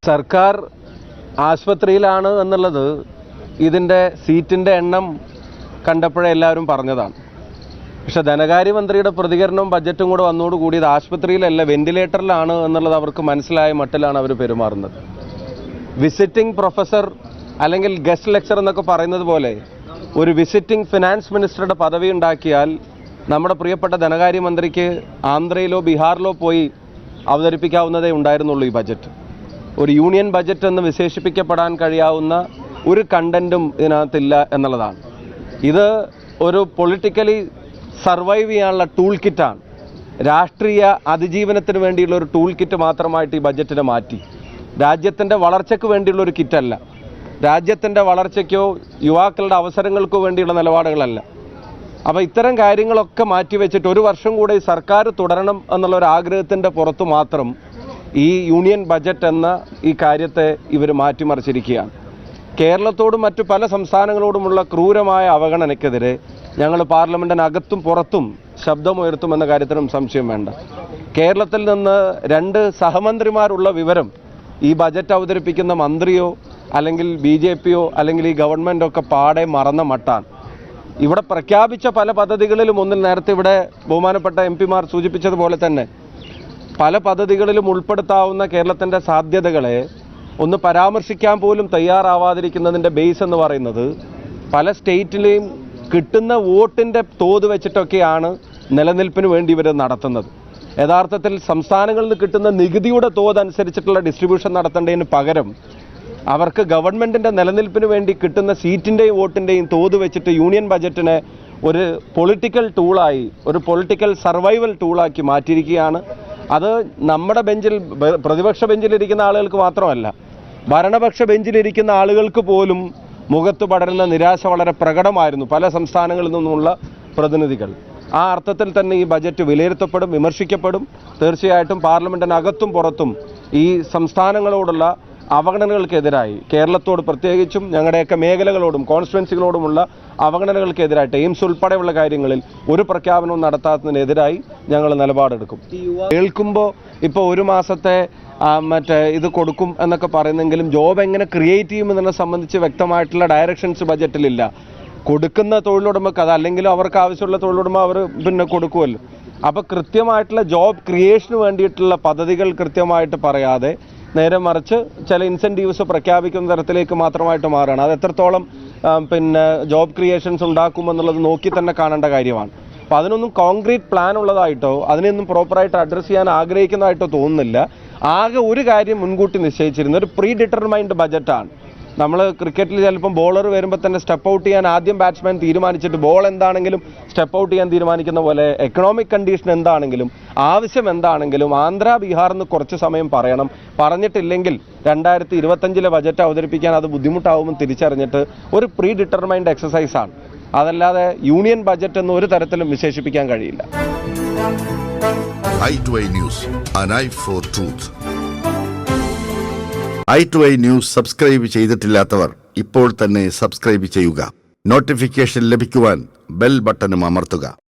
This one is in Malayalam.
സർക്കാർ ആശുപത്രിയിലാണ് എന്നുള്ളത് ഇതിൻ്റെ സീറ്റിൻ്റെ എണ്ണം കണ്ടപ്പോഴേ എല്ലാവരും പറഞ്ഞതാണ്. പക്ഷെ ധനകാര്യമന്ത്രിയുടെ പ്രതികരണവും ബജറ്റും കൂടെ വന്നതോടുകൂടി ഇത് ആശുപത്രിയിലല്ല വെന്റിലേറ്ററിലാണ് എന്നുള്ളത് അവർക്ക് മനസ്സിലായ മട്ടിലാണ് അവർ പെരുമാറുന്നത്. വിസിറ്റിംഗ് പ്രൊഫസർ അല്ലെങ്കിൽ ഗസ്റ്റ് ലെക്ചർ എന്നൊക്കെ പറയുന്നത് പോലെ ഒരു വിസിറ്റിംഗ് ഫിനാൻസ് മിനിസ്റ്ററുടെ പദവി ഉണ്ടാക്കിയാൽ നമ്മുടെ പ്രിയപ്പെട്ട ധനകാര്യമന്ത്രിക്ക് ആന്ധ്രയിലോ ബീഹാറിലോ പോയി അവതരിപ്പിക്കാവുന്നതേ ഉണ്ടായിരുന്നുള്ളൂ ഈ ബജറ്റ്. ഒരു യൂണിയൻ ബജറ്റ് എന്ന് വിശേഷിപ്പിക്കപ്പെടാൻ കഴിയാവുന്ന ഒരു കണ്ടന്റും ഇതിനകത്തില്ല എന്നുള്ളതാണ്. ഇത് ഒരു പൊളിറ്റിക്കലി സർവൈവ് ചെയ്യാനുള്ള ടൂൾ കിറ്റാണ്. രാഷ്ട്രീയ അതിജീവനത്തിന് വേണ്ടിയുള്ള ഒരു ടൂൾ കിറ്റ് മാത്രമായിട്ട് ഈ ബജറ്റിനെ മാറ്റി. രാജ്യത്തിൻ്റെ വളർച്ചയ്ക്ക് വേണ്ടിയുള്ള ഒരു കിറ്റല്ല, രാജ്യത്തിൻ്റെ വളർച്ചയ്ക്കോ യുവാക്കളുടെ അവസരങ്ങൾക്കോ വേണ്ടിയുള്ള നിലപാടുകളല്ല. അപ്പോൾ ഇത്തരം കാര്യങ്ങളൊക്കെ മാറ്റിവെച്ചിട്ട് ഒരു വർഷം കൂടെ ഈ സർക്കാർ തുടരണം എന്നുള്ള ഒരു ആഗ്രഹത്തിൻ്റെ പുറത്തു മാത്രം ഈ യൂണിയൻ ബജറ്റ് എന്ന ഈ കാര്യത്തെ ഇവർ മാറ്റിമറിച്ചിരിക്കുകയാണ്. കേരളത്തോടും മറ്റു പല സംസ്ഥാനങ്ങളോടുമുള്ള ക്രൂരമായ അവഗണനയ്ക്കെതിരെ ഞങ്ങൾ പാർലമെൻറ്റിനകത്തും പുറത്തും ശബ്ദമുയർത്തുമെന്ന കാര്യത്തിനും സംശയം വേണ്ട. കേരളത്തിൽ നിന്ന് 2 സഹമന്ത്രിമാരുള്ള വിവരം ഈ ബജറ്റ് അവതരിപ്പിക്കുന്ന മന്ത്രിയോ അല്ലെങ്കിൽ BJPയോ അല്ലെങ്കിൽ ഈ ഗവൺമെൻറ്റൊക്കെ പാടെ മറന്ന മട്ടാണ്. ഇവിടെ പ്രഖ്യാപിച്ച പല പദ്ധതികളിലും ഒന്നിൽ നേരത്തെ ഇവിടെ ബഹുമാനപ്പെട്ട MP-മാർ സൂചിപ്പിച്ചതുപോലെ തന്നെ പല പദ്ധതികളിലും ഉൾപ്പെടുത്താവുന്ന കേരളത്തിൻ്റെ സാധ്യതകളെ ഒന്ന് പരാമർശിക്കാൻ പോലും തയ്യാറാവാതിരിക്കുന്നതിൻ്റെ ബേസ് എന്ന് പറയുന്നത് പല സ്റ്റേറ്റിലെയും കിട്ടുന്ന വോട്ടിൻ്റെ തോത് വെച്ചിട്ടൊക്കെയാണ് നിലനിൽപ്പിന് വേണ്ടി ഇവർ നടത്തുന്നത്. യഥാർത്ഥത്തിൽ സംസ്ഥാനങ്ങളിൽ നിന്ന് കിട്ടുന്ന നികുതിയുടെ തോത് അനുസരിച്ചിട്ടുള്ള ഡിസ്ട്രിബ്യൂഷൻ നടത്തേണ്ടതിന് പകരം അവർക്ക് ഗവൺമെൻറ്റിൻ്റെ നിലനിൽപ്പിന് വേണ്ടി കിട്ടുന്ന സീറ്റിൻ്റെയും വോട്ടിൻ്റെയും തോത് വെച്ചിട്ട് യൂണിയൻ ബജറ്റിനെ ഒരു പൊളിറ്റിക്കൽ ടൂളായി, ഒരു പൊളിറ്റിക്കൽ സർവൈവൽ ടൂളാക്കി മാറ്റിയിരിക്കുകയാണ്. അത് നമ്മുടെ ബെഞ്ചിൽ, പ്രതിപക്ഷ ബെഞ്ചിലിരിക്കുന്ന ആളുകൾക്ക് മാത്രമല്ല, ഭരണപക്ഷ ബെഞ്ചിലിരിക്കുന്ന ആളുകൾക്ക് പോലും മുഖത്ത് പടരുന്ന നിരാശ വളരെ പ്രകടമായിരുന്നു പല സംസ്ഥാനങ്ങളിൽ നിന്നുമുള്ള പ്രതിനിധികൾ. ആ അർത്ഥത്തിൽ തന്നെ ഈ ബജറ്റ് വിലയിരുത്തപ്പെടും, വിമർശിക്കപ്പെടും. തീർച്ചയായിട്ടും പാർലമെൻറ്റിനകത്തും പുറത്തും ഈ സംസ്ഥാനങ്ങളോടുള്ള അവഗണനകൾക്കെതിരായി, കേരളത്തോട് പ്രത്യേകിച്ചും ഞങ്ങളുടെയൊക്കെ മേഖലകളോടും കോൺസ്റ്റിറ്റ്യുവൻസികളോടുമുള്ള അവഗണനകൾക്കെതിരായിട്ട് എയിംസ് ഉൾപ്പെടെയുള്ള കാര്യങ്ങളിൽ ഒരു പ്രഖ്യാപനവും നടത്താത്തതിനെതിരായി ഞങ്ങൾ നിലപാടെടുക്കും. കേൾക്കുമ്പോൾ ഇപ്പോൾ 1 മാസത്തെ ഇത് കൊടുക്കും എന്നൊക്കെ പറയുന്നെങ്കിലും ജോബ് എങ്ങനെ ക്രിയേറ്റ് ചെയ്യുമെന്നതിനെ സംബന്ധിച്ച് വ്യക്തമായിട്ടുള്ള ഡയറക്ഷൻസ് ബജറ്റിലില്ല. കൊടുക്കുന്ന തൊഴിലുടമക്ക് അത് അല്ലെങ്കിലും അവർക്ക് ആവശ്യമുള്ള തൊഴിലുടമ അവർ പിന്നെ കൊടുക്കുമല്ലോ. അപ്പോൾ കൃത്യമായിട്ടുള്ള ജോബ് ക്രിയേഷന് വേണ്ടിയിട്ടുള്ള പദ്ധതികൾ കൃത്യമായിട്ട് പറയാതെ നേരെ മറിച്ച് ചില ഇൻസെൻറ്റീവ്സ് പ്രഖ്യാപിക്കുന്ന തരത്തിലേക്ക് മാത്രമായിട്ട് മാറുകയാണ്. അത് എത്രത്തോളം പിന്നെ ജോബ് ക്രിയേഷൻസ് ഉണ്ടാക്കുമെന്നുള്ളത് നോക്കി തന്നെ കാണേണ്ട കാര്യമാണ്. അപ്പോൾ അതിനൊന്നും കോൺക്രീറ്റ് പ്ലാൻ ഉള്ളതായിട്ടോ അതിനെയൊന്നും പ്രോപ്പറായിട്ട് അഡ്രസ്സ് ചെയ്യാൻ ആഗ്രഹിക്കുന്നതായിട്ടോ തോന്നുന്നില്ല. ആകെ ഒരു കാര്യം മുൻകൂട്ടി നിശ്ചയിച്ചിരുന്ന ഒരു പ്രീ ഡിറ്റർമൈൻഡ് ബജറ്റാണ്. നമ്മൾ ക്രിക്കറ്റിൽ ചിലപ്പം ബോളർ വരുമ്പോൾ തന്നെ സ്റ്റെപ്പ് ഔട്ട് ചെയ്യാൻ ആദ്യം ബാറ്റ്സ്മാൻ തീരുമാനിച്ചിട്ട് ബോൾ എന്താണെങ്കിലും സ്റ്റെപ്പ് ഔട്ട് ചെയ്യാൻ തീരുമാനിക്കുന്ന പോലെ എക്കണോമിക് കണ്ടീഷൻ എന്താണെങ്കിലും ആവശ്യം എന്താണെങ്കിലും ആന്ധ്ര ബീഹാറിൽ നിന്ന് കുറച്ച് സമയം പറയണം. പറഞ്ഞിട്ടില്ലെങ്കിൽ 2025 ബജറ്റ് അവതരിപ്പിക്കാൻ അത് ബുദ്ധിമുട്ടാവുമെന്ന് തിരിച്ചറിഞ്ഞിട്ട് ഒരു പ്രീ ഡിറ്റർമൈൻഡ് എക്സസൈസാണ്. അതല്ലാതെ യൂണിയൻ ബജറ്റ് എന്ന് ഒരു തരത്തിലും വിശേഷിപ്പിക്കാൻ കഴിയില്ല. i2i News, an eye for truth. i2i News subscribe ചെയ്തിട്ടില്ലാത്തവർ ഇപ്പോൾ തന്നെ സബ്സ്ക്രൈബ് ചെയ്യുക. നോട്ടിഫിക്കേഷൻ ലഭിക്കുവാൻ ബെൽ ബട്ടണും അമർത്തുക.